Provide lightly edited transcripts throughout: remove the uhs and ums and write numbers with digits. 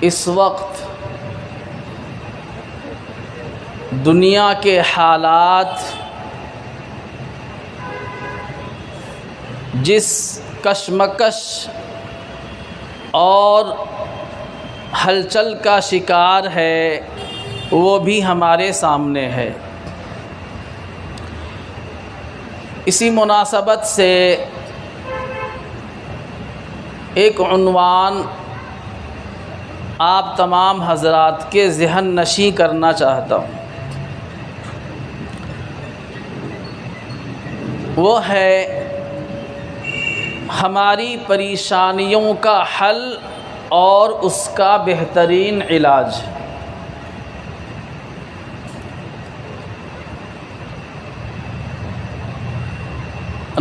اس وقت دنیا کے حالات جس کشمکش اور ہلچل کا شکار ہے وہ بھی ہمارے سامنے ہے۔ اسی مناسبت سے ایک عنوان آپ تمام حضرات کے ذہن نشیں کرنا چاہتا ہوں، وہ ہے ہماری پریشانیوں کا حل اور اس کا بہترین علاج۔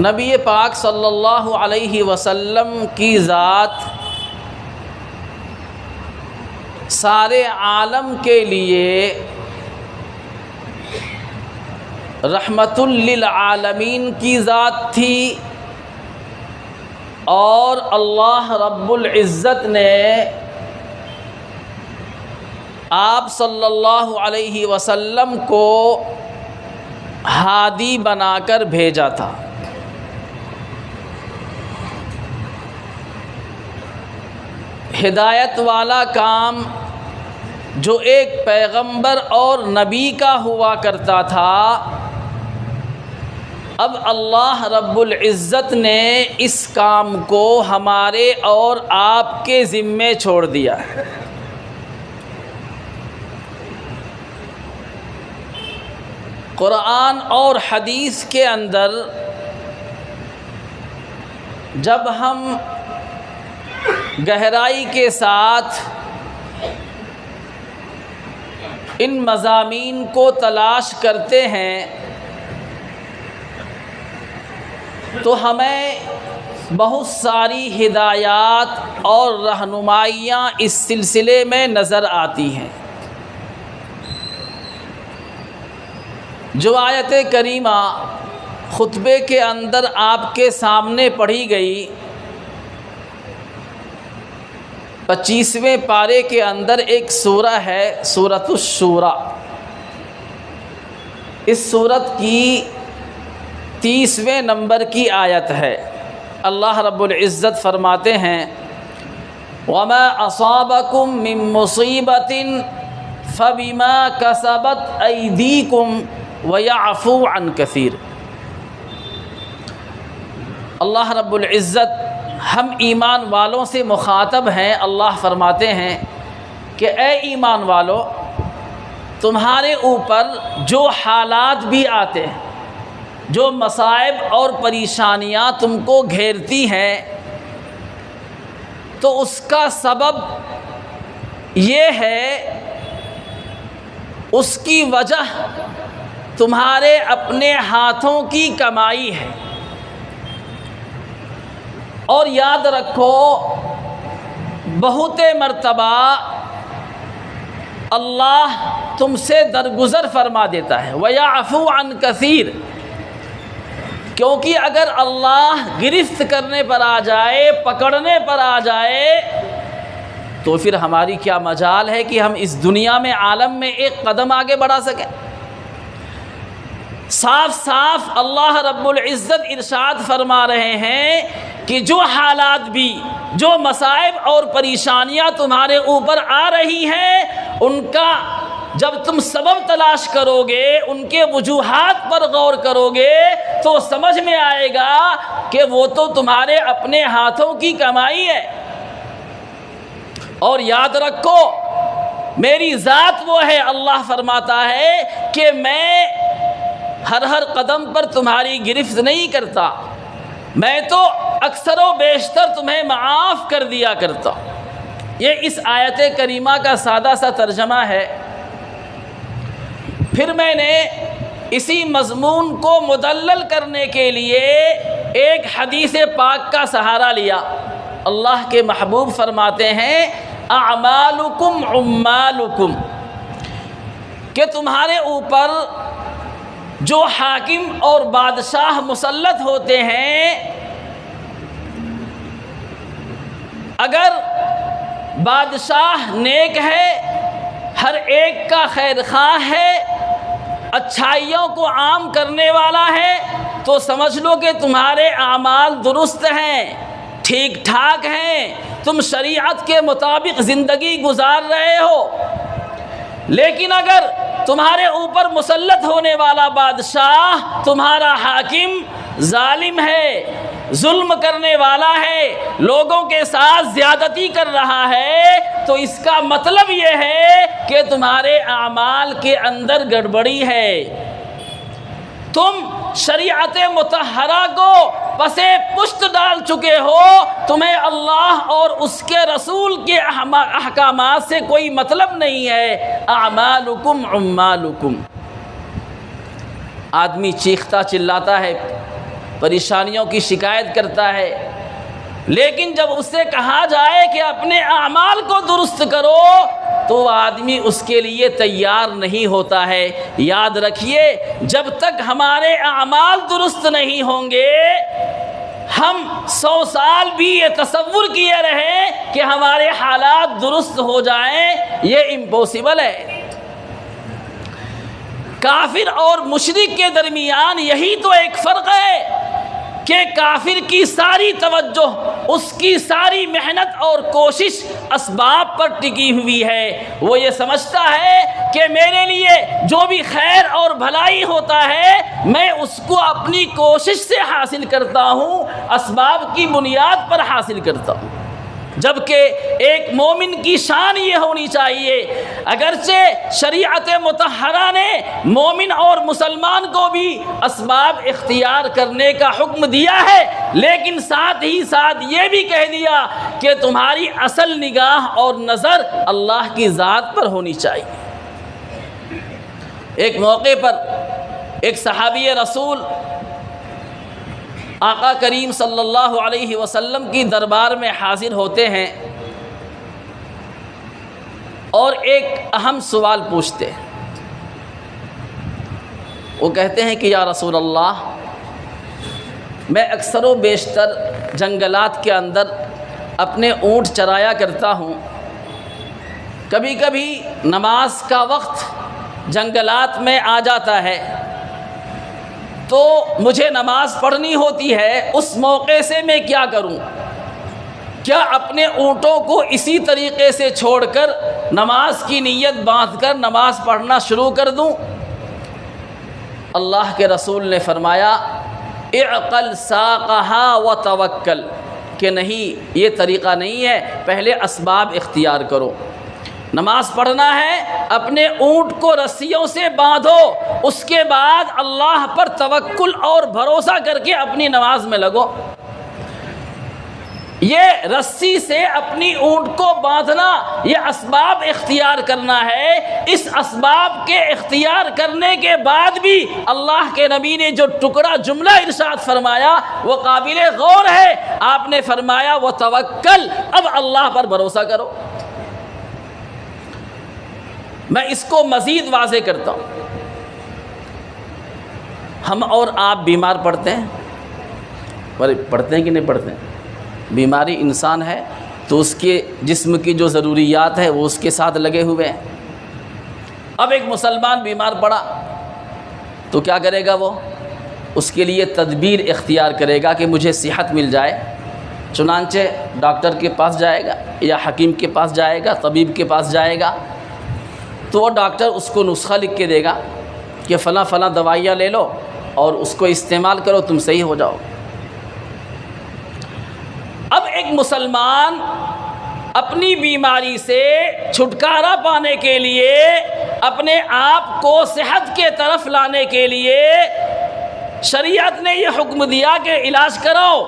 نبی پاک صلی اللہ علیہ وسلم کی ذات سارے عالم کے لیے رحمت للعالمین کی ذات تھی، اور اللہ رب العزت نے آپ صلی اللہ علیہ وسلم کو ہادی بنا کر بھیجا تھا۔ ہدایت والا کام جو ایک پیغمبر اور نبی کا ہوا کرتا تھا، اب اللہ رب العزت نے اس کام کو ہمارے اور آپ کے ذمے چھوڑ دیا۔ قرآن اور حدیث کے اندر جب ہم گہرائی کے ساتھ ان مضامین کو تلاش کرتے ہیں تو ہمیں بہت ساری ہدایات اور رہنمائیاں اس سلسلے میں نظر آتی ہیں۔ جو آیت کریمہ خطبے کے اندر آپ کے سامنے پڑھی گئی، 25ویں پارے کے اندر ایک سورہ ہے سورۃ الشورى۔ اس سورت کی 30ویں نمبر کی آیت ہے۔ اللہ رب العزت فرماتے ہیں وَمَا أَصَابَكُم مِّن مُّصِيبَةٍ فَبِمَا كَسَبَتْ أَيْدِيكُمْ وَيَعْفُو عَن كَثِيرٍ۔ اللہ رب العزت ہم ایمان والوں سے مخاطب ہیں۔ اللہ فرماتے ہیں کہ اے ایمان والو، تمہارے اوپر جو حالات بھی آتے ہیں، جو مصائب اور پریشانیاں تم کو گھیرتی ہیں، تو اس کا سبب یہ ہے، اس کی وجہ تمہارے اپنے ہاتھوں کی کمائی ہے۔ اور یاد رکھو، بہت مرتبہ اللہ تم سے درگزر فرما دیتا ہے وَيَعْفُو عَن كَثِيرٍ، کیونکہ اگر اللہ گرفت کرنے پر آ جائے، پکڑنے پر آ جائے، تو پھر ہماری کیا مجال ہے کہ ہم اس دنیا میں، عالم میں ایک قدم آگے بڑھا سکیں۔ صاف صاف اللہ رب العزت ارشاد فرما رہے ہیں کہ جو حالات بھی، جو مصائب اور پریشانیاں تمہارے اوپر آ رہی ہیں، ان کا جب تم سبب تلاش کرو گے، ان کے وجوہات پر غور کرو گے، تو سمجھ میں آئے گا کہ وہ تو تمہارے اپنے ہاتھوں کی کمائی ہے۔ اور یاد رکھو، میری ذات وہ ہے، اللہ فرماتا ہے کہ میں ہر قدم پر تمہاری گرفت نہیں کرتا، میں تو اکثر و بیشتر تمہیں معاف کر دیا کرتا۔ یہ اس آیت کریمہ کا سادہ سا ترجمہ ہے۔ پھر میں نے اسی مضمون کو مدلل کرنے کے لیے ایک حدیث پاک کا سہارا لیا۔ اللہ کے محبوب فرماتے ہیں اعمالکم عمالکم، کہ تمہارے اوپر جو حاکم اور بادشاہ مسلط ہوتے ہیں، اگر بادشاہ نیک ہے، ہر ایک کا خیر خواہ ہے، اچھائیوں کو عام کرنے والا ہے، تو سمجھ لو کہ تمہارے اعمال درست ہیں، ٹھیک ٹھاک ہیں، تم شریعت کے مطابق زندگی گزار رہے ہو۔ لیکن اگر تمہارے اوپر مسلط ہونے والا بادشاہ، تمہارا حاکم ظالم ہے، ظلم کرنے والا ہے، لوگوں کے ساتھ زیادتی کر رہا ہے، تو اس کا مطلب یہ ہے کہ تمہارے اعمال کے اندر گڑبڑی ہے۔ تم شریعت مطہرہ کو پسے پشت ڈال چکے ہو، تمہیں اللہ اور اس کے رسول کے احکامات سے کوئی مطلب نہیں ہے۔ اعمالکم عمالکم۔ آدمی چیختا چلاتا ہے، پریشانیوں کی شکایت کرتا ہے، لیکن جب اس سے کہا جائے کہ اپنے اعمال کو درست کرو تو وہ آدمی اس کے لیے تیار نہیں ہوتا ہے۔ یاد رکھیے، جب تک ہمارے اعمال درست نہیں ہوں گے، ہم 100 سال بھی یہ تصور کیے رہیں کہ ہمارے حالات درست ہو جائیں، یہ امپوسیبل ہے۔ کافر اور مشرک کے درمیان یہی تو ایک فرق ہے کہ کافر کی ساری توجہ، اس کی ساری محنت اور کوشش اسباب پر ٹکی ہوئی ہے۔ وہ یہ سمجھتا ہے کہ میرے لیے جو بھی خیر اور بھلائی ہوتا ہے میں اس کو اپنی کوشش سے حاصل کرتا ہوں، اسباب کی بنیاد پر حاصل کرتا ہوں۔ جبکہ ایک مومن کی شان یہ ہونی چاہیے، اگرچہ شریعت مطہرہ نے مومن اور مسلمان کو بھی اسباب اختیار کرنے کا حکم دیا ہے، لیکن ساتھ ہی ساتھ یہ بھی کہہ دیا کہ تمہاری اصل نگاہ اور نظر اللہ کی ذات پر ہونی چاہیے۔ ایک موقع پر ایک صحابی رسول آقا کریم صلی اللہ علیہ وسلم کی دربار میں حاضر ہوتے ہیں اور ایک اہم سوال پوچھتے ہیں۔ وہ کہتے ہیں کہ یا رسول اللہ، میں اکثر و بیشتر جنگلات کے اندر اپنے اونٹ چرایا کرتا ہوں، کبھی کبھی نماز کا وقت جنگلات میں آ جاتا ہے تو مجھے نماز پڑھنی ہوتی ہے، اس موقع سے میں کیا کروں؟ کیا اپنے اونٹوں کو اسی طریقے سے چھوڑ کر نماز کی نیت باندھ کر نماز پڑھنا شروع کر دوں؟ اللہ کے رسول نے فرمایا اعقل ساقہا وتوکل، کہ نہیں، یہ طریقہ نہیں ہے، پہلے اسباب اختیار کرو۔ نماز پڑھنا ہے، اپنے اونٹ کو رسیوں سے باندھو، اس کے بعد اللہ پر توکل اور بھروسہ کر کے اپنی نماز میں لگو۔ یہ رسی سے اپنی اونٹ کو باندھنا، یہ اسباب اختیار کرنا ہے۔ اس اسباب کے اختیار کرنے کے بعد بھی اللہ کے نبی نے جو ٹکڑا جملہ ارشاد فرمایا وہ قابل غور ہے۔ آپ نے فرمایا وتوکل، اب اللہ پر بھروسہ کرو۔ میں اس کو مزید واضح کرتا ہوں۔ ہم اور آپ بیمار پڑتے ہیں، پڑھتے ہیں کہ نہیں پڑھتے ہیں؟ بیماری انسان ہے تو اس کے جسم کی جو ضروریات ہے وہ اس کے ساتھ لگے ہوئے ہیں۔ اب ایک مسلمان بیمار پڑا تو کیا کرے گا؟ وہ اس کے لیے تدبیر اختیار کرے گا کہ مجھے صحت مل جائے، چنانچہ ڈاکٹر کے پاس جائے گا یا حکیم کے پاس جائے گا، طبیب کے پاس جائے گا، تو وہ ڈاکٹر اس کو نسخہ لکھ کے دے گا کہ فلاں فلاں دوائیاں لے لو اور اس کو استعمال کرو، تم صحیح ہو جاؤ۔ اب ایک مسلمان اپنی بیماری سے چھٹکارا پانے کے لیے، اپنے آپ کو صحت کے طرف لانے کے لیے شریعت نے یہ حکم دیا کہ علاج کراؤ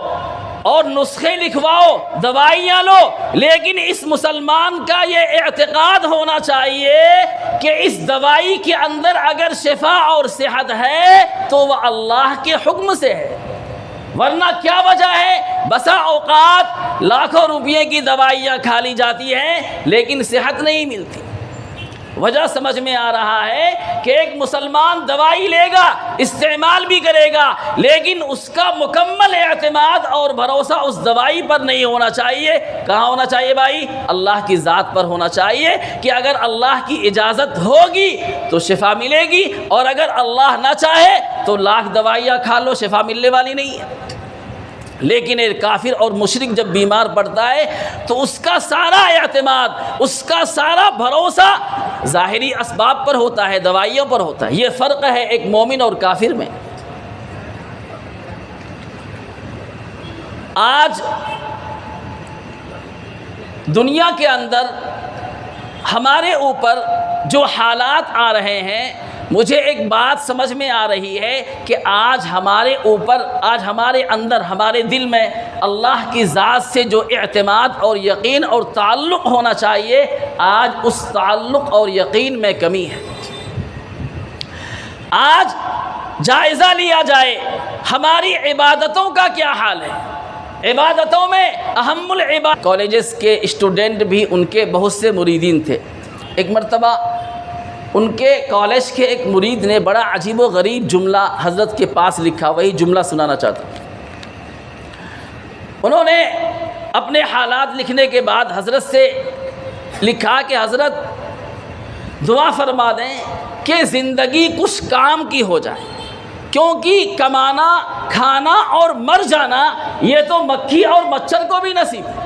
اور نسخے لکھواؤ، دوائیاں لو، لیکن اس مسلمان کا یہ اعتقاد ہونا چاہیے کہ اس دوائی کے اندر اگر شفا اور صحت ہے تو وہ اللہ کے حکم سے ہے، ورنہ کیا وجہ ہے؟ بسا اوقات لاکھوں روپے کی دوائیاں کھا لی جاتی ہیں لیکن صحت نہیں ملتی۔ وجہ سمجھ میں آ رہا ہے کہ ایک مسلمان دوائی لے گا، استعمال بھی کرے گا، لیکن اس کا مکمل اعتماد اور بھروسہ اس دوائی پر نہیں ہونا چاہیے۔ کہاں ہونا چاہیے بھائی؟ اللہ کی ذات پر ہونا چاہیے کہ اگر اللہ کی اجازت ہوگی تو شفا ملے گی، اور اگر اللہ نہ چاہے تو لاکھ دوائیاں کھا لو، شفا ملنے والی نہیں ہے۔ لیکن ایک کافر اور مشرک جب بیمار پڑتا ہے تو اس کا سارا اعتماد، اس کا سارا بھروسہ ظاہری اسباب پر ہوتا ہے، دوائیوں پر ہوتا ہے۔ یہ فرق ہے ایک مومن اور کافر میں۔ آج دنیا کے اندر ہمارے اوپر جو حالات آ رہے ہیں، مجھے ایک بات سمجھ میں آ رہی ہے کہ آج ہمارے اوپر، آج ہمارے اندر، ہمارے دل میں اللہ کی ذات سے جو اعتماد اور یقین اور تعلق ہونا چاہیے، آج اس تعلق اور یقین میں کمی ہے۔ آج جائزہ لیا جائے ہماری عبادتوں کا کیا حال ہے۔ عبادتوں میں اہم العبادات، کالجز کے اسٹوڈنٹ بھی ان کے بہت سے مریدین تھے۔ ایک مرتبہ ان کے کالج کے ایک مرید نے بڑا عجیب و غریب جملہ حضرت کے پاس لکھا، وہی جملہ سنانا چاہتا ہوں۔ انہوں نے اپنے حالات لکھنے کے بعد حضرت سے لکھا کہ حضرت دعا فرما دیں کہ زندگی کچھ کام کی ہو جائے، کیونکہ کمانا، کھانا اور مر جانا یہ تو مکھی اور مچھر کو بھی نصیب ہے۔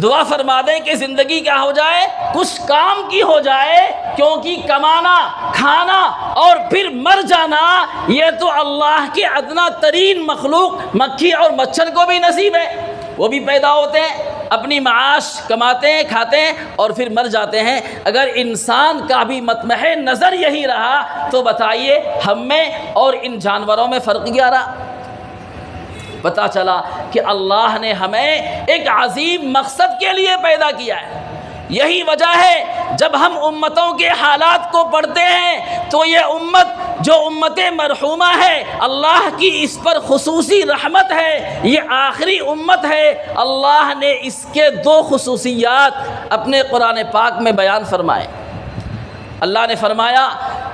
دعا فرما دیں کہ زندگی کیا ہو جائے، کچھ کام کی ہو جائے، کیونکہ کمانا، کھانا اور پھر مر جانا یہ تو اللہ کے ادنا ترین مخلوق مکھی اور مچھر کو بھی نصیب ہے۔ وہ بھی پیدا ہوتے ہیں، اپنی معاش کماتے ہیں، کھاتے ہیں اور پھر مر جاتے ہیں۔ اگر انسان کا بھی مطمح نظر یہی رہا تو بتائیے ہم میں اور ان جانوروں میں فرق کیا رہا؟ پتہ چلا کہ اللہ نے ہمیں ایک عظیم مقصد کے لیے پیدا کیا ہے۔ یہی وجہ ہے جب ہم امتوں کے حالات کو پڑھتے ہیں تو یہ امت جو امت مرحومہ ہے، اللہ کی اس پر خصوصی رحمت ہے، یہ آخری امت ہے۔ اللہ نے اس کے دو خصوصیات اپنے قرآن پاک میں بیان فرمائے۔ اللہ نے فرمایا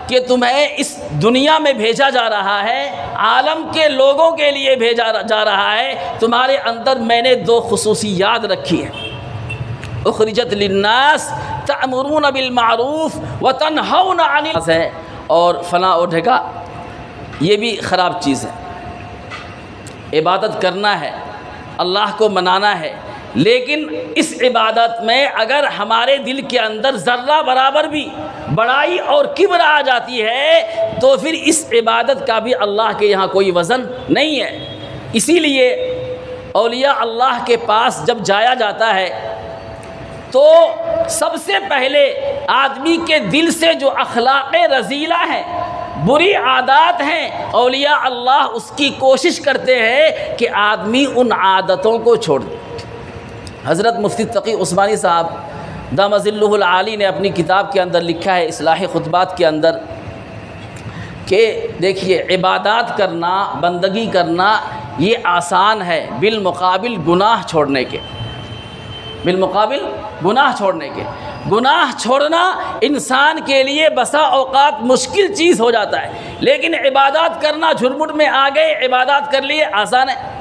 کہ تمہیں اس دنیا میں بھیجا جا رہا ہے، عالم کے لوگوں کے لیے بھیجا جا رہا ہے، تمہارے اندر میں نے دو خصوصیات رکھی ہیں۔ اخرجت للناس تأمرون بالمعروف وتنہون عن ہے، اور فلاں اور ڈھگا یہ بھی خراب چیز ہے۔ عبادت کرنا ہے، اللہ کو منانا ہے، لیکن اس عبادت میں اگر ہمارے دل کے اندر ذرہ برابر بھی بڑائی اور کبر آ جاتی ہے تو پھر اس عبادت کا بھی اللہ کے یہاں کوئی وزن نہیں ہے۔ اسی لیے اولیاء اللہ کے پاس جب جایا جاتا ہے تو سب سے پہلے آدمی کے دل سے جو اخلاق رذیلہ ہیں، بری عادات ہیں، اولیاء اللہ اس کی کوشش کرتے ہیں کہ آدمی ان عادتوں کو چھوڑ دے۔ حضرت مفتی تقی عثمانی صاحب دام ظلہ العالی نے اپنی کتاب کے اندر لکھا ہے اصلاح خطبات کے اندر کہ دیکھیے عبادات کرنا، بندگی کرنا یہ آسان ہے بالمقابل گناہ چھوڑنے کے، بالمقابل گناہ چھوڑنے کے۔ گناہ چھوڑنا انسان کے لیے بسا اوقات مشکل چیز ہو جاتا ہے، لیکن عبادات کرنا جھرمٹ میں آ گئے، عبادات کر لیے آسان ہے۔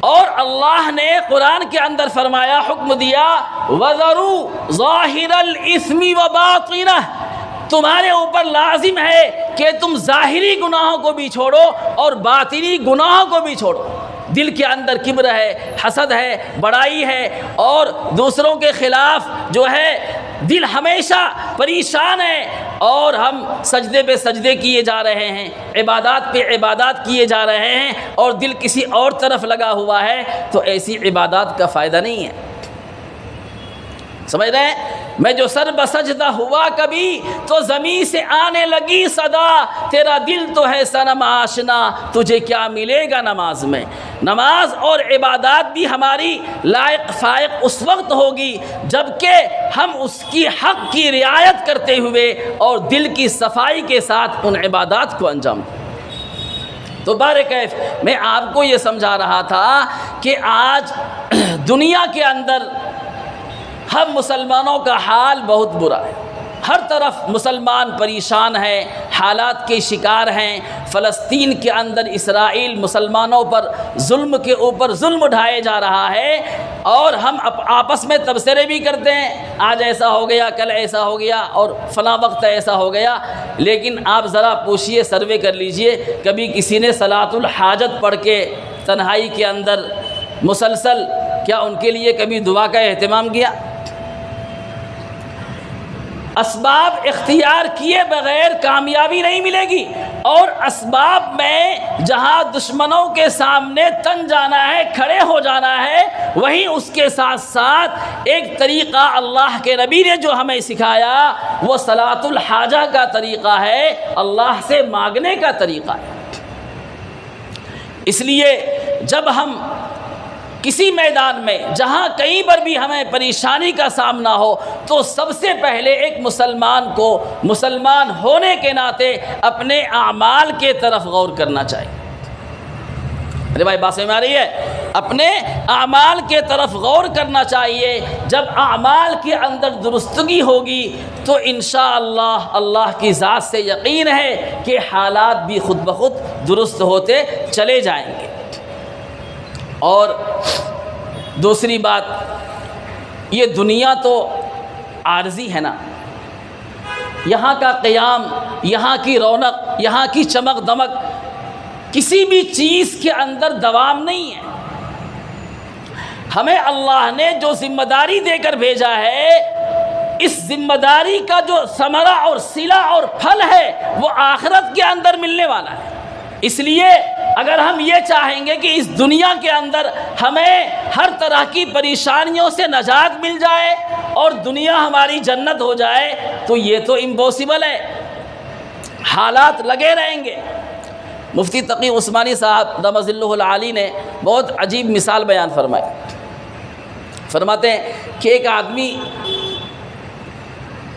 اور اللہ نے قرآن کے اندر فرمایا، حکم دیا وَذَرُوا ظَاهِرَ الْإِثْمِ وَبَاطِنَهُ، تمہارے اوپر لازم ہے کہ تم ظاہری گناہوں کو بھی چھوڑو اور باطنی گناہوں کو بھی چھوڑو۔ دل کے اندر کبر ہے، حسد ہے، بڑائی ہے، اور دوسروں کے خلاف جو ہے دل ہمیشہ پریشان ہے، اور ہم سجدے پہ سجدے کیے جا رہے ہیں، عبادات پہ عبادات کیے جا رہے ہیں، اور دل کسی اور طرف لگا ہوا ہے، تو ایسی عبادات کا فائدہ نہیں ہے۔ سمجھ رہے ہیں؟ میں جو سر بسجدہ ہوا کبھی تو زمین سے آنے لگی صدا، تیرا دل تو ہے صنم آشنا، تجھے کیا ملے گا نماز میں۔ نماز اور عبادات بھی ہماری لائق فائق اس وقت ہوگی جب کہ ہم اس کی حق کی رعایت کرتے ہوئے اور دل کی صفائی کے ساتھ ان عبادات کو انجام دیں۔ تو بارکیف میں آپ کو یہ سمجھا رہا تھا کہ آج دنیا کے اندر ہم مسلمانوں کا حال بہت برا ہے، ہر طرف مسلمان پریشان ہیں، حالات کے شکار ہیں۔ فلسطین کے اندر اسرائیل مسلمانوں پر ظلم کے اوپر ظلم ڈھائے جا رہا ہے، اور ہم آپس میں تبصرے بھی کرتے ہیں، آج ایسا ہو گیا، کل ایسا ہو گیا، اور فلاں وقت ایسا ہو گیا۔ لیکن آپ ذرا پوچھئے، سروے کر لیجئے، کبھی کسی نے صلاۃ الحاجت پڑھ کے تنہائی کے اندر مسلسل کیا ان کے لیے کبھی دعا کا اہتمام کیا؟ اسباب اختیار کیے بغیر کامیابی نہیں ملے گی، اور اسباب میں جہاں دشمنوں کے سامنے تن جانا ہے، کھڑے ہو جانا ہے، وہیں اس کے ساتھ ساتھ ایک طریقہ اللہ کے نبی نے جو ہمیں سکھایا وہ صلاۃ الحاجہ کا طریقہ ہے، اللہ سے مانگنے کا طریقہ ہے۔ اس لیے جب ہم کسی میدان میں جہاں کہیں پر بھی ہمیں پریشانی کا سامنا ہو، تو سب سے پہلے ایک مسلمان کو مسلمان ہونے کے ناطے اپنے اعمال کے طرف غور کرنا چاہیے۔ ارے بھائی بات سمجھ میں آ رہی ہے؟ اپنے اعمال کے طرف غور کرنا چاہیے۔ جب اعمال کے اندر درستگی ہوگی تو انشاءاللہ اللہ کی ذات سے یقین ہے کہ حالات بھی خود بخود درست ہوتے چلے جائیں گے۔ اور دوسری بات، یہ دنیا تو عارضی ہے نا، یہاں کا قیام، یہاں کی رونق، یہاں کی چمک دمک کسی بھی چیز کے اندر دوام نہیں ہے۔ ہمیں اللہ نے جو ذمہ داری دے کر بھیجا ہے، اس ذمہ داری کا جو ثمرہ اور صلہ اور پھل ہے وہ آخرت کے اندر ملنے والا ہے۔ اس لیے اگر ہم یہ چاہیں گے کہ اس دنیا کے اندر ہمیں ہر طرح کی پریشانیوں سے نجات مل جائے اور دنیا ہماری جنت ہو جائے، تو یہ تو امپاسبل ہے، حالات لگے رہیں گے۔ مفتی تقی عثمانی صاحب دام ظلہ العالی نے بہت عجیب مثال بیان فرمائی۔ فرماتے ہیں کہ ایک آدمی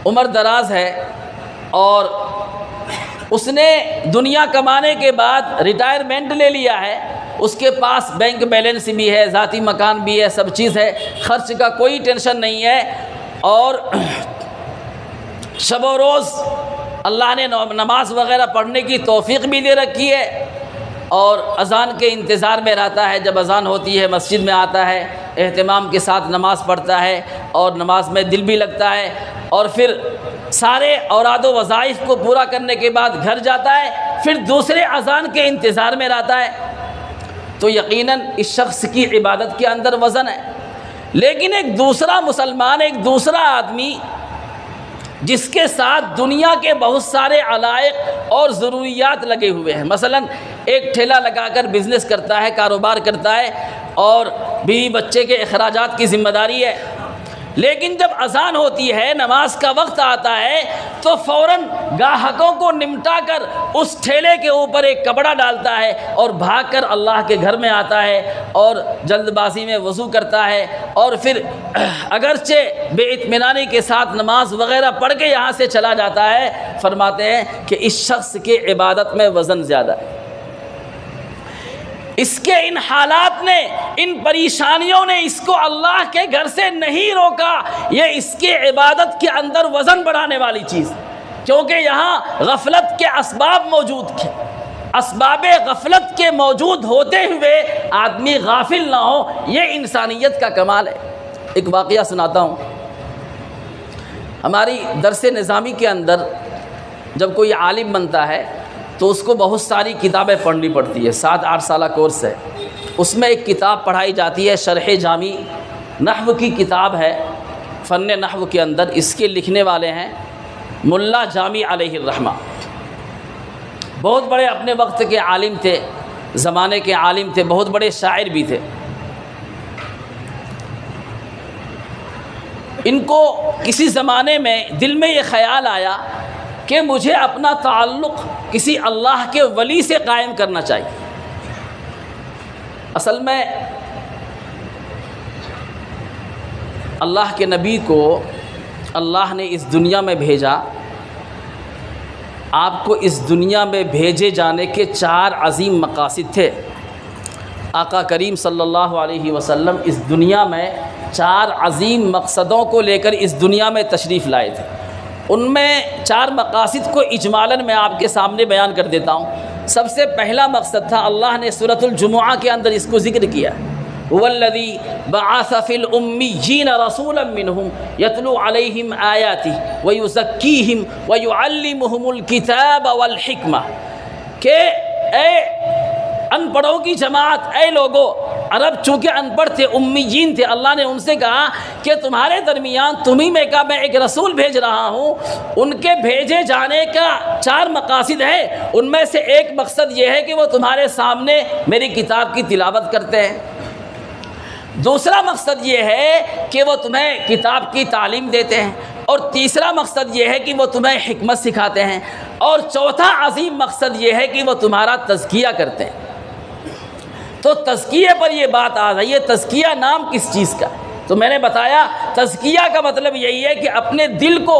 عمر دراز ہے، اور اس نے دنیا کمانے کے بعد ریٹائرمنٹ لے لیا ہے، اس کے پاس بینک بیلنس بھی ہے، ذاتی مکان بھی ہے، سب چیز ہے، خرچ کا کوئی ٹینشن نہیں ہے، اور شب و روز اللہ نے نماز وغیرہ پڑھنے کی توفیق بھی دے رکھی ہے، اور اذان کے انتظار میں رہتا ہے، جب اذان ہوتی ہے مسجد میں آتا ہے، اہتمام کے ساتھ نماز پڑھتا ہے، اور نماز میں دل بھی لگتا ہے، اور پھر سارے اوراد و وظائف کو پورا کرنے کے بعد گھر جاتا ہے، پھر دوسرے اذان کے انتظار میں رہتا ہے، تو یقیناً اس شخص کی عبادت کے اندر وزن ہے۔ لیکن ایک دوسرا مسلمان، ایک دوسرا آدمی جس کے ساتھ دنیا کے بہت سارے علائق اور ضروریات لگے ہوئے ہیں، مثلا ایک ٹھیلا لگا کر بزنس کرتا ہے، کاروبار کرتا ہے، اور بیوی بچے کے اخراجات کی ذمہ داری ہے، لیکن جب اذان ہوتی ہے، نماز کا وقت آتا ہے، تو فوراً گاہکوں کو نمٹا کر اس ٹھیلے کے اوپر ایک کپڑا ڈالتا ہے اور بھاگ کر اللہ کے گھر میں آتا ہے، اور جلد بازی میں وضو کرتا ہے، اور پھر اگرچہ بے اطمینانی کے ساتھ نماز وغیرہ پڑھ کے یہاں سے چلا جاتا ہے۔ فرماتے ہیں کہ اس شخص کی عبادت میں وزن زیادہ ہے، اس کے ان حالات نے، ان پریشانیوں نے اس کو اللہ کے گھر سے نہیں روکا۔ یہ اس کی عبادت کے اندر وزن بڑھانے والی چیز، کیونکہ یہاں غفلت کے اسباب موجود تھے، اسباب غفلت کے موجود ہوتے ہوئے آدمی غافل نہ ہو، یہ انسانیت کا کمال ہے۔ ایک واقعہ سناتا ہوں۔ ہماری درس نظامی کے اندر جب کوئی عالم بنتا ہے تو اس کو بہت ساری کتابیں پڑھنی پڑتی ہے، 7-8 سالہ کورس ہے۔ اس میں ایک کتاب پڑھائی جاتی ہے، شرح جامی، نحو کی کتاب ہے، فن نحو کے اندر۔ اس کے لکھنے والے ہیں ملا جامی علیہ الرحمہ، بہت بڑے اپنے وقت کے عالم تھے، زمانے کے عالم تھے، بہت بڑے شاعر بھی تھے۔ ان کو کسی زمانے میں دل میں یہ خیال آیا کہ مجھے اپنا تعلق کسی اللہ کے ولی سے قائم کرنا چاہیے۔ اصل میں اللہ کے نبی کو اللہ نے اس دنیا میں بھیجا، آپ کو اس دنیا میں بھیجے جانے کے 4 عظیم مقاصد تھے۔ آقا کریم صلی اللہ علیہ وسلم اس دنیا میں 4 عظیم مقصدوں کو لے کر اس دنیا میں تشریف لائے تھے۔ ان میں 4 مقاصد کو اجمالاً میں آپ کے سامنے بیان کر دیتا ہوں۔ سب سے پہلا مقصد تھا، اللہ نے سورۃ الجمعہ کے اندر اس کو ذکر کیا، هو الذی بعث فی الامیین رسولا منہم یتلو علیہم آیاتہ ویزکیہم ویعلمہم الکتاب والحکمہ، کہ اے ان پڑھوں کی جماعت، اے لوگو، عرب چونکہ ان پڑھ تھے، امیین تھے، اللہ نے ان سے کہا کہ تمہارے درمیان تمہیں میں کہا میں ایک رسول بھیج رہا ہوں۔ ان کے بھیجے جانے کا 4 مقاصد ہے، ان میں سے ایک مقصد یہ ہے کہ وہ تمہارے سامنے میری کتاب کی تلاوت کرتے ہیں۔ دوسرا مقصد یہ ہے کہ وہ تمہیں کتاب کی تعلیم دیتے ہیں، اور تیسرا مقصد یہ ہے کہ وہ تمہیں حکمت سکھاتے ہیں، اور چوتھا عظیم مقصد یہ ہے کہ وہ تمہارا تزکیہ کرتے ہیں۔ تو تزکیے پر یہ بات آ رہی ہے، تزکیہ نام کس چیز کا؟ تو میں نے بتایا تزکیہ کا مطلب یہی ہے کہ اپنے دل کو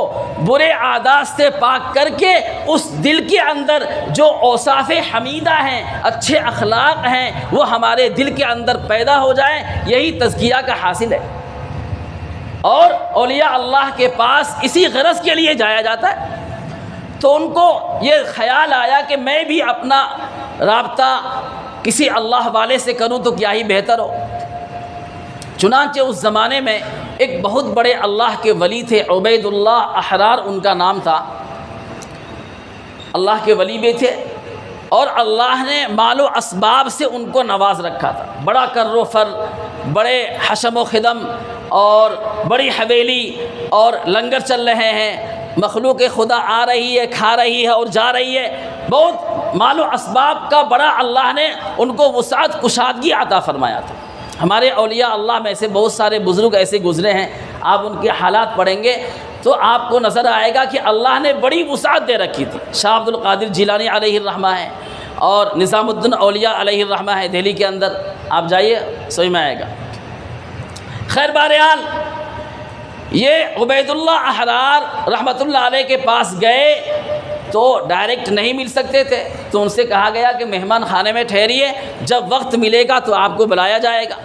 برے عادات سے پاک کر کے اس دل کے اندر جو اوصاف حمیدہ ہیں، اچھے اخلاق ہیں، وہ ہمارے دل کے اندر پیدا ہو جائیں، یہی تزکیہ کا حاصل ہے۔ اور اولیاء اللہ کے پاس اسی غرض کے لیے جایا جاتا ہے۔ تو ان کو یہ خیال آیا کہ میں بھی اپنا رابطہ کسی اللہ والے سے کروں تو کیا ہی بہتر ہو۔ چنانچہ اس زمانے میں ایک بہت بڑے اللہ کے ولی تھے، عبید اللہ احرار ان کا نام تھا، اللہ کے ولی بھی تھے، اور اللہ نے مال و اسباب سے ان کو نواز رکھا تھا۔ بڑا کر و فر، بڑے حشم و خدم، اور بڑی حویلی، اور لنگر چل رہے ہیں، مخلوق خدا آ رہی ہے، کھا رہی ہے اور جا رہی ہے، بہت مال و اسباب کا بڑا اللہ نے ان کو وسعت، کشادگی عطا فرمایا تھا۔ ہمارے اولیاء اللہ میں سے بہت سارے بزرگ ایسے گزرے ہیں، آپ ان کے حالات پڑھیں گے تو آپ کو نظر آئے گا کہ اللہ نے بڑی وسعت دے رکھی تھی۔ شاہ عبد القادر جیلانی علیہ الرحمہ ہے، اور نظام الدین اولیاء علیہ الرحمہ ہے دہلی کے اندر، آپ جائیے سمجھ میں آئے گا۔ خیر بہرحال یہ عبید اللہ احرار رحمۃ اللہ علیہ کے پاس گئے تو ڈائریکٹ نہیں مل سکتے تھے، تو ان سے کہا گیا کہ مہمان خانے میں ٹھہریے، جب وقت ملے گا تو آپ کو بلایا جائے گا۔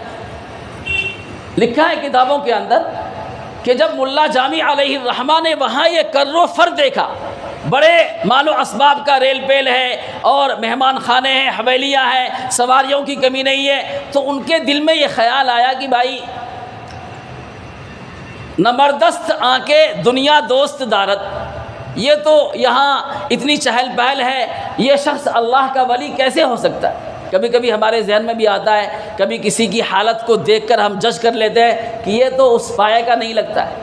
لکھا ہے کتابوں کے اندر کہ جب ملا جامی علیہ الرحمہ نے وہاں یہ کر و فر دیکھا، بڑے مال و اسباب کا ریل پیل ہے، اور مہمان خانے ہیں، حویلیاں ہیں، سواریوں کی کمی نہیں ہے، تو ان کے دل میں یہ خیال آیا کہ بھائی نمردست آنکھیں دنیا دوست دارت، یہ تو یہاں اتنی چہل پہل ہے، یہ شخص اللہ کا ولی کیسے ہو سکتا ہے؟ کبھی کبھی ہمارے ذہن میں بھی آتا ہے، کبھی کسی کی حالت کو دیکھ کر ہم جج کر لیتے ہیں کہ یہ تو اس پائے کا نہیں لگتا ہے۔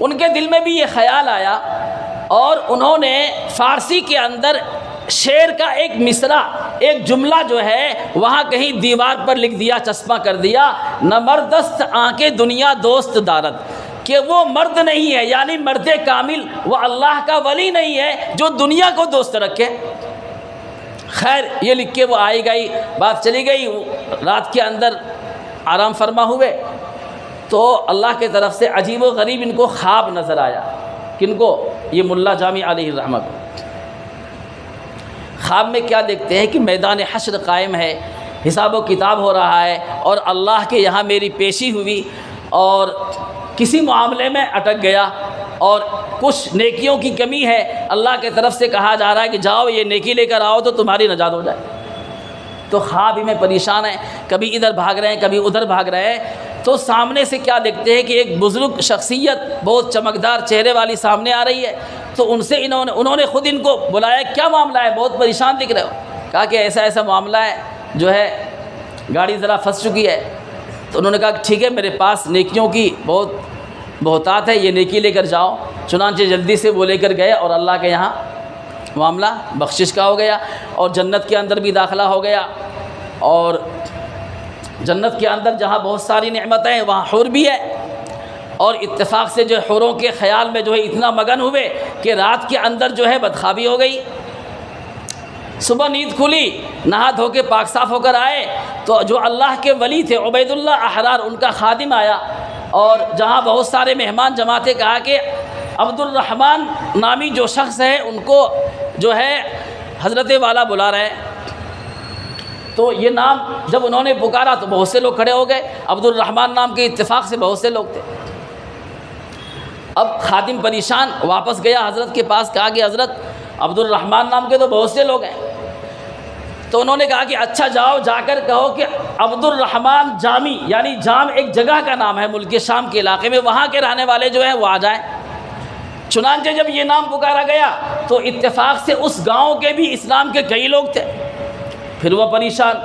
ان کے دل میں بھی یہ خیال آیا، اور انہوں نے فارسی کے اندر شعر کا ایک مصرع، ایک جملہ جو ہے وہاں کہیں دیوار پر لکھ دیا، چسپاں کر دیا، نمردست آنکھیں دنیا دوست دارت، کہ وہ مرد نہیں ہے، یعنی مرد کامل، وہ اللہ کا ولی نہیں ہے جو دنیا کو دوست رکھے۔ خیر یہ لکھ کے وہ آئی گئی، بات چلی گئی، رات کے اندر آرام فرما ہوئے تو اللہ کے طرف سے عجیب و غریب ان کو خواب نظر آیا۔ کن کو؟ یہ ملا جامی علیہ الرحمہ کو۔ خواب میں کیا دیکھتے ہیں کہ میدان حشر قائم ہے، حساب و کتاب ہو رہا ہے، اور اللہ کے یہاں میری پیشی ہوئی، اور کسی معاملے میں اٹک گیا، اور کچھ نیکیوں کی کمی ہے، اللہ کے طرف سے کہا جا رہا ہے کہ جاؤ یہ نیکی لے کر آؤ تو تمہاری نجات ہو جائے۔ تو خواب ہی میں پریشان ہیں، کبھی ادھر بھاگ رہے ہیں، کبھی ادھر بھاگ رہے ہیں، تو سامنے سے کیا دیکھتے ہیں کہ ایک بزرگ شخصیت بہت چمکدار چہرے والی سامنے آ رہی ہے۔ تو ان سے انہوں نے خود ان کو بلایا، کیا معاملہ ہے، بہت پریشان دکھ رہے ہو؟ کہا کہ ایسا ایسا معاملہ ہے، جو ہے گاڑی ذرا پھنس چکی ہے۔ تو انہوں نے کہا کہ ٹھیک ہے، میرے پاس نیکیوں کی بہتات ہے، یہ نیکی لے کر جاؤ۔ چنانچہ جلدی سے وہ لے کر گئے، اور اللہ کے یہاں معاملہ بخشش کا ہو گیا، اور جنت کے اندر بھی داخلہ ہو گیا۔ اور جنت کے اندر جہاں بہت ساری نعمتیں ہیں وہاں حور بھی ہے، اور اتفاق سے جو حوروں کے خیال میں جو ہے اتنا مگن ہوئے کہ رات کے اندر جو ہے بدخوابی ہو گئی۔ صبح نیند کھلی، نہا دھو کے پاک صاف ہو کر آئے تو جو اللہ کے ولی تھے عبید اللہ احرار، ان کا خادم آیا، اور جہاں بہت سارے مہمان جمع تھے، کہا کہ عبد الرحمن نامی جو شخص ہے ان کو جو ہے حضرت والا بلا رہے ہیں۔ تو یہ نام جب انہوں نے پکارا تو بہت سے لوگ کھڑے ہو گئے. عبد الرحمن نام کے اتفاق سے بہت سے لوگ تھے. اب خادم پریشان واپس گیا حضرت کے پاس, کہا کہ حضرت عبد الرحمن نام کے تو بہت سے لوگ ہیں. تو انہوں نے کہا کہ اچھا جاؤ جا کر کہو کہ عبد الرحمن جامی, یعنی جام ایک جگہ کا نام ہے ملک شام کے علاقے میں, وہاں کے رہنے والے جو ہیں وہ آ جائیں. چنانچہ جب یہ نام پکارا گیا تو اتفاق سے اس گاؤں کے بھی اسلام کے کئی لوگ تھے. پھر وہ پریشان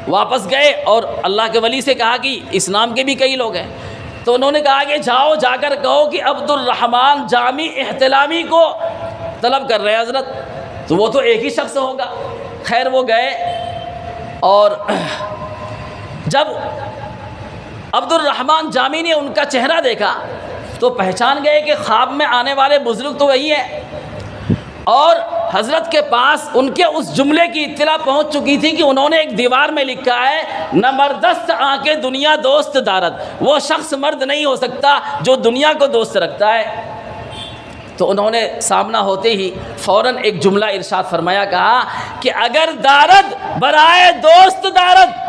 واپس گئے اور اللہ کے ولی سے کہا کہ اسلام کے بھی کئی لوگ ہیں. تو انہوں نے کہا کہ جاؤ جا کر کہو کہ عبد الرحمن جامی احتلامی کو طلب کر رہے ہیں حضرت. تو وہ تو ایک ہی شخص ہوگا. خیر وہ گئے اور جب عبد الرحمن جامی نے ان کا چہرہ دیکھا تو پہچان گئے کہ خواب میں آنے والے بزرگ تو وہی ہیں. اور حضرت کے پاس ان کے اس جملے کی اطلاع پہنچ چکی تھی کہ انہوں نے ایک دیوار میں لکھا ہے نہ مردست آنکھیں دنیا دوست دارد, وہ شخص مرد نہیں ہو سکتا جو دنیا کو دوست رکھتا ہے. تو انہوں نے سامنا ہوتے ہی فوراً ایک جملہ ارشاد فرمایا, کہا کہ اگر دارد برائے دوست دارد,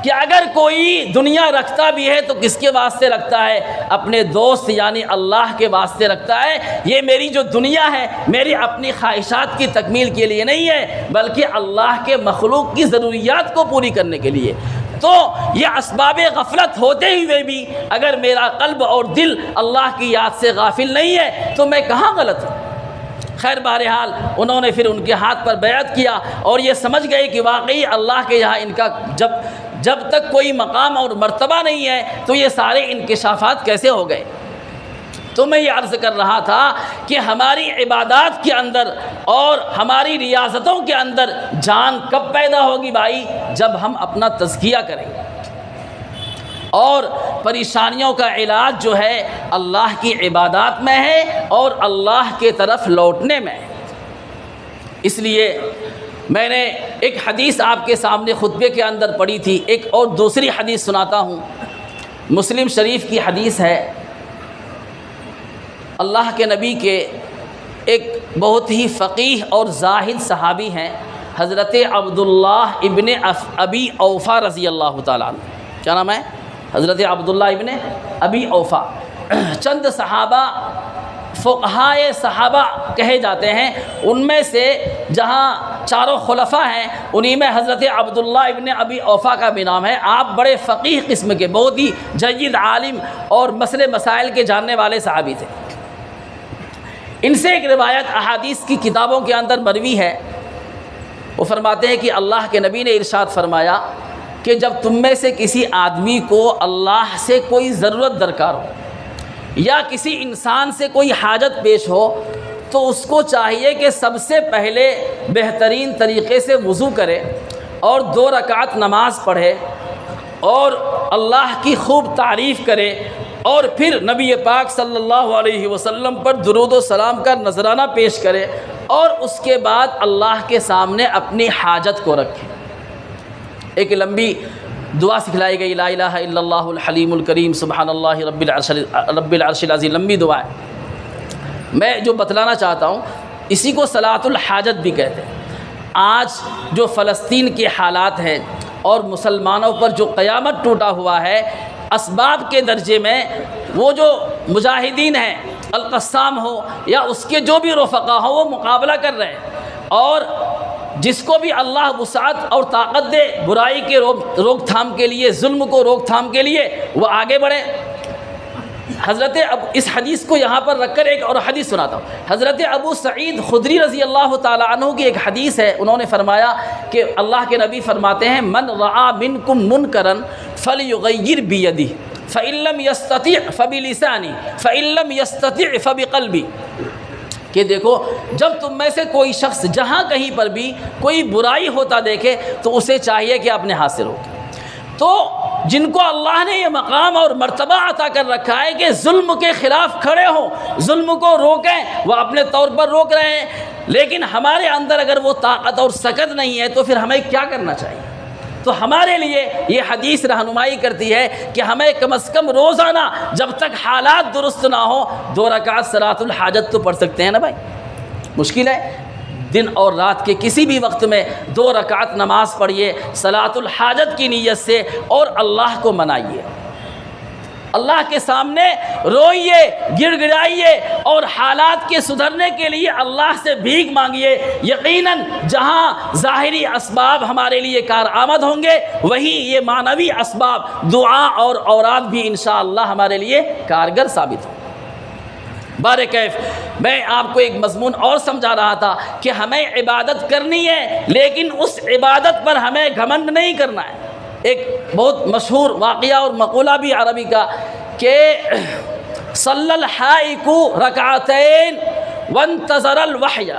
کہ اگر کوئی دنیا رکھتا بھی ہے تو کس کے واسطے رکھتا ہے؟ اپنے دوست یعنی اللہ کے واسطے رکھتا ہے. یہ میری جو دنیا ہے میری اپنی خواہشات کی تکمیل کے لیے نہیں ہے, بلکہ اللہ کے مخلوق کی ضروریات کو پوری کرنے کے لیے. تو یہ اسباب غفلت ہوتے ہوئے بھی اگر میرا قلب اور دل اللہ کی یاد سے غافل نہیں ہے تو میں کہاں غلط ہوں. خیر بہرحال انہوں نے پھر ان کے ہاتھ پر بیعت کیا اور یہ سمجھ گئے کہ واقعی اللہ کے یہاں ان کا جب تک کوئی مقام اور مرتبہ نہیں ہے تو یہ سارے انکشافات کیسے ہو گئے. تو میں یہ عرض کر رہا تھا کہ ہماری عبادات کے اندر اور ہماری ریاضتوں کے اندر جان کب پیدا ہوگی بھائی؟ جب ہم اپنا تزکیہ کریں گے. اور پریشانیوں کا علاج جو ہے اللہ کی عبادات میں ہے اور اللہ کے طرف لوٹنے میں ہے. اس لیے میں نے ایک حدیث آپ کے سامنے خطبے کے اندر پڑھی تھی. ایک اور دوسری حدیث سناتا ہوں. مسلم شریف کی حدیث ہے. اللہ کے نبی کے ایک بہت ہی فقیہ اور زاہد صحابی ہیں حضرت عبداللہ ابن ابی اوفا رضی اللہ تعالیٰ عنہ. کیا نام ہے؟ حضرت عبداللہ ابن ابی اوفا. چند صحابہ فقہائے صحابہ کہے جاتے ہیں, ان میں سے جہاں چاروں خلفاء ہیں انہی میں حضرت عبداللہ ابن ابی اوفا کا بھی نام ہے. آپ بڑے فقیہ قسم کے بہت ہی جید عالم اور مسئلے مسائل کے جاننے والے صحابی تھے. ان سے ایک روایت احادیث کی کتابوں کے اندر مروی ہے. وہ فرماتے ہیں کہ اللہ کے نبی نے ارشاد فرمایا کہ جب تم میں سے کسی آدمی کو اللہ سے کوئی ضرورت درکار ہو یا کسی انسان سے کوئی حاجت پیش ہو تو اس کو چاہیے کہ سب سے پہلے بہترین طریقے سے وضو کرے اور 2 رکعت نماز پڑھے اور اللہ کی خوب تعریف کرے اور پھر نبی پاک صلی اللہ علیہ وسلم پر درود و سلام کا نذرانہ پیش کرے اور اس کے بعد اللہ کے سامنے اپنی حاجت کو رکھے. ایک لمبی دعا سکھلائی گئی, لا الہ الا اللہ الحلیم الکریم سبحان اللہ رب العرش العظیم. لمبی دعا ہے. میں جو بتلانا چاہتا ہوں اسی کو صلاۃ الحاجت بھی کہتے ہیں. آج جو فلسطین کے حالات ہیں اور مسلمانوں پر جو قیامت ٹوٹا ہوا ہے, اسباب کے درجے میں وہ جو مجاہدین ہیں القسام ہو یا اس کے جو بھی رفقا ہوں وہ مقابلہ کر رہے ہیں, اور جس کو بھی اللہ وسعت اور طاقت دے برائی کے روک تھام کے لیے, ظلم کو روک تھام کے لیے وہ آگے بڑھے. حضرت اس حدیث کو یہاں پر رکھ کر ایک اور حدیث سناتا ہوں. حضرت ابو سعید خدری رضی اللہ تعالی عنہ کی ایک حدیث ہے. انہوں نے فرمایا کہ اللہ کے نبی فرماتے ہیں من رعا منکم منکرا فلیغیر بیدہ فإن لم یستطع فبلسانہ فإن لم یستطع فبقلبہ. کہ دیکھو جب تم میں سے کوئی شخص جہاں کہیں پر بھی کوئی برائی ہوتا دیکھے تو اسے چاہیے کہ اپنے ہاتھ سے روکے. تو جن کو اللہ نے یہ مقام اور مرتبہ عطا کر رکھا ہے کہ ظلم کے خلاف کھڑے ہوں, ظلم کو روکیں, وہ اپنے طور پر روک رہے ہیں. لیکن ہمارے اندر اگر وہ طاقت اور سکت نہیں ہے تو پھر ہمیں کیا کرنا چاہیے؟ تو ہمارے لیے یہ حدیث رہنمائی کرتی ہے کہ ہمیں کم از کم روزانہ جب تک حالات درست نہ ہوں 2 رکعت صلاۃ الحاجت تو پڑھ سکتے ہیں نا بھائی. مشکل ہے دن اور رات کے کسی بھی وقت میں 2 رکعت نماز پڑھیے صلاۃ الحاجت کی نیت سے اور اللہ کو منائیے، اللہ کے سامنے روئیے، گڑ گڑائیے اور حالات کے سدھرنے کے لیے اللہ سے بھیک مانگیے۔ یقیناً جہاں ظاہری اسباب ہمارے لیے کارآمد ہوں گے، وہیں یہ معنوی اسباب دعا اور اوراد بھی انشاءاللہ ہمارے لیے کارگر ثابت ہوں۔ بارکیف میں آپ کو ایک مضمون اور سمجھا رہا تھا کہ ہمیں عبادت کرنی ہے، لیکن اس عبادت پر ہمیں گھمنڈ نہیں کرنا ہے۔ ایک بہت مشہور واقعہ اور مقولہ بھی عربی کا کہ صلی الحائق رکعتین وانتظر الوحی،